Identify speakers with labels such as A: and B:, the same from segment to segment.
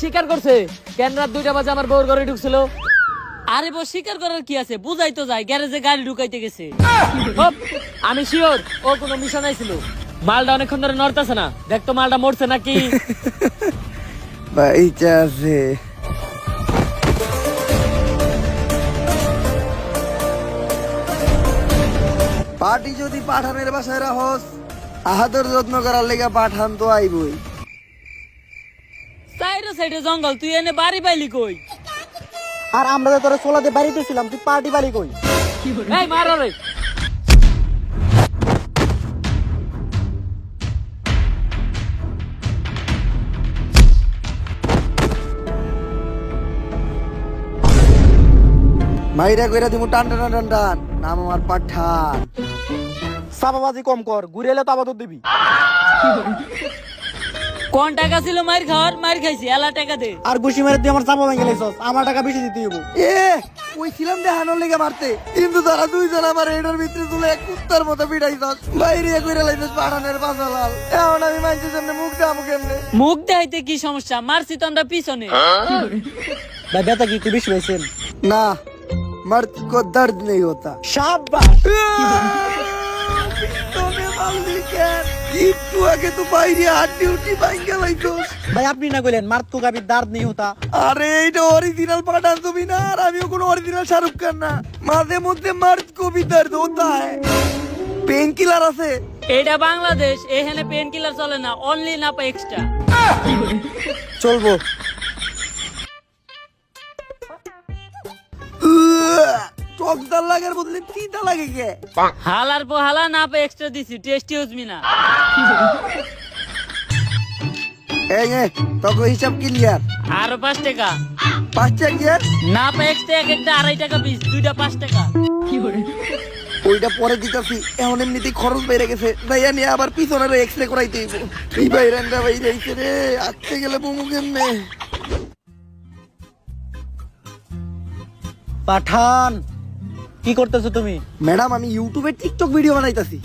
A: স্বীকার করছে কেন রাত 2টা বাজে আমার বউর ঘরে ঢুকছিল।
B: আরে বউ স্বীকার করার কি আছে, বুঝাই তো যায় গ্যারেজে গাড়ি ঢুকাইতে গেছে।
A: হপ, আমি শিওর ও কোনো মিশনাই ছিল। মালটা অনেকক্ষণ ধরে নড়তেছে না, দেখতো মালটা মরছে নাকি।
C: বাইচা আছে। পার্টি যদি পাঠানের বাসায় রাহস, আহাদের যত্ন করার লেগে পাঠান তো আইবই।
B: সাইডে সাইডে জঙ্গল, তুই এনে বাড়ি পাইলি কই?
D: আর আমরা তো তোরা সোলাতে বাড়িতে ছিলাম, তুই পার্টি বাড়ি কই?
A: এই মার রে।
C: মাইরা কইরা দিমু টান টান টান টান, নাম আমার পাঠান।
D: সাবাবাজি কম কর, ঘুরে এলে তো আবার দিবি।
B: কোন টাকা ছিল মার খাওয়ার? মার খাইছি, এলা টাকা দে।
D: আর ঘুষি মেরে তুই আমার চাপা ভেঙে লাইছস, আমার টাকা বেশি দিতে হইব।
C: এ কইছিলাম দেখানোর লেগে মারতে, কিন্তু তারা দুইজন আমার এটার ভিতরে তুলে এক কুত্তার মতো পিটাইছস। বাইরে কইরা লাইছস পাঠানের পাছালাল। এখন আমি মাইন্সের সামনে মুখ দামু কেমনে?
B: মুখ দেখাইতে কি সমস্যা? মারছি তো আমরা পিছনে।
D: ভাই ব্যথা কি একটু বেশি হয়েছেন?
C: না, मर्द को दर्द नहीं होता।
D: শাবাশ।
C: তোকে মারলি কেন? একটু আগে তো বাইরে হাড্ডি উঠি ভাঙ্গা লাইছস।
D: ভাই আপনি না কইলেন মার তো কাবি দর্দ नहीं होता।
C: আরে এটা অরিজিনাল পাঠান তুমি না, আর আমিও কোনো অরিজিনাল শাহরুখ খান না। মাঝে মধ্যে मर्द को भी दर्द होता है। পেন কিলার আছে?
B: এটা বাংলাদেশ, এখানে পেন কিলার চলে না, অনলি নাপা এক্সট্রা।
C: চলবো। টকদার লাগার বদলে তিতা লাগে কে?
B: হালার পো হালা নাপা এক্সট্রা দিছি, টেস্টি হজমি না।
C: এই নে তোকে হিসাব ক্লিয়ার।
B: আরো 5 টাকা।
C: 5 টাকা?
B: নাপা এক্সট্রা এক একটা 2.5 টাকা পিস, দুইটা 5 টাকা।
C: ওইটা পরে দিতেছি, এখন এমনিতেই খরচ বেড়ে গেছে। যাইয়া নিয়ে আবার পিছনের এক্সরে করাইতে হইব। এই বাইরানটা বাইরে আইছে রে, আসতে গেলে বুমু কেমনে?
D: পাঠান কি করতেছো তুমি?
C: ম্যাডাম আমি ইউটিউবে টিকটক ভিডিও বানাইতাছি।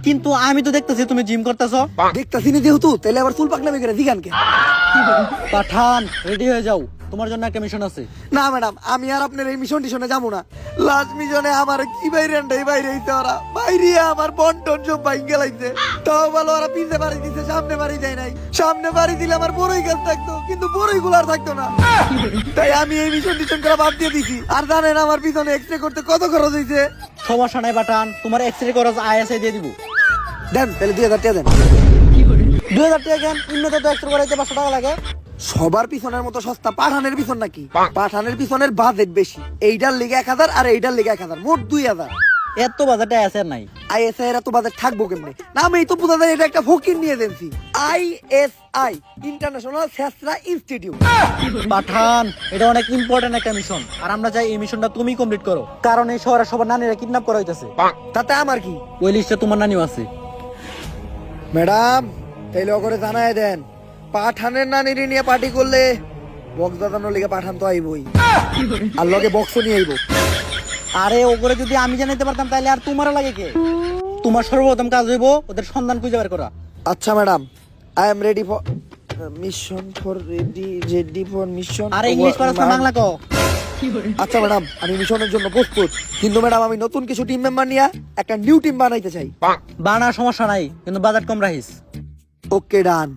D: কিন্তু আমি তো দেখতেছি তুমি জিম করতেছো।
C: দেখতাছি না যেহেতু, তাহলে আবার চুল পাকনামি করে জিগান কে?
D: পাঠান রেডি হয়ে যাও, তোমার জন্য একটা মিশন আছে।
C: না ম্যাডাম, আমি আর আপনার এই মিশন টিশনে যাবো না। লাস্ট মিশনে আমার কি বাইরানটাই বাইরে হইতে ওরা বাইরে আমার বন্টন সব ভাঙ্গে লাগছে। তাও ভালো ওরা পিছে বাড়ি দিছে, সামনে বাড়ি যায় নাই। সামনে বাড়ি দিলে আমার বড়ই গাছ থাকতো, কিন্তু বড়ই গুলো আর থাকতো না। তাই আমি এই মিশন টিশন করে বাদ দিয়ে দিছি। আর জানেন আমার পিছনে এক্সরে করতে কত খরচ হয়েছে?
D: সমস্যা নাই পাঠান, তোমার এক্সরে খরচ আইএসআই দিয়ে দিব।
C: দেন তাহলে 2000 টাকা দেন।
D: 2000 টাকা কেন? উন্নত তো এক্সরে করাইতে 500 টাকা লাগে।
C: সবার পিছনের মতো সস্তা পাঠানের পিছন নাকি? পাঠানের পিছনের বাজেট বেশি। এইটার লিগে 1000 আর এইটার লিগে 1000, মোট 2000।
D: এত বাজেটে আছে নাই।
C: আইএসআই এর এত বাজেট থাকবো কেমনে? নাম এই তো বোঝা যায় এটা একটা ফকির নিয়ে এজেন্সি। আইএসআই ইন্টারন্যাশনাল শেষরা ইনস্টিটিউট।
D: পাঠান এটা অনেক ইম্পর্টেন্ট একটা মিশন, আর আমরা চাই এই মিশনটা তুমি কমপ্লিট করো, কারণ এই শহরে সবার নানিরা কিডন্যাপ করা হইতাছে।
C: তাতে আমার কি?
D: ওই লিস্টে তোমার নানিও আছে।
C: ম্যাডাম তাইলে করে জানায় দেন, পাঠানের নানির নিয়ে পার্টি করলে বক্স বাজানোর লিগে পাঠান তো আইবই, আর লগে বক্সও নিয়ে আইবো।
D: আরে ওগুলো যদি আমি জানাইতে পারতাম তাহলে আর তোমার লাগে কে? তোমার সর্বপ্রথম কাজ হইব ওদের সন্ধান খুঁজে বের করা।
C: আচ্ছা madam, I am ready for mission for ready for mission.
D: আরে ইংলিশ পারছ না, বাংলা কও।
C: আচ্ছা ম্যাডাম, আমি মিশনের জন্য প্রস্তুত, কিন্তু ম্যাডাম আমি নতুন কিছু টিম মেম্বার নিয়ে একটা নিউ টিম বানাইতে চাই।
D: বানা সমস্যা নাই, কিন্তু বাজেট কম রাখিস।
C: ওকে ডান।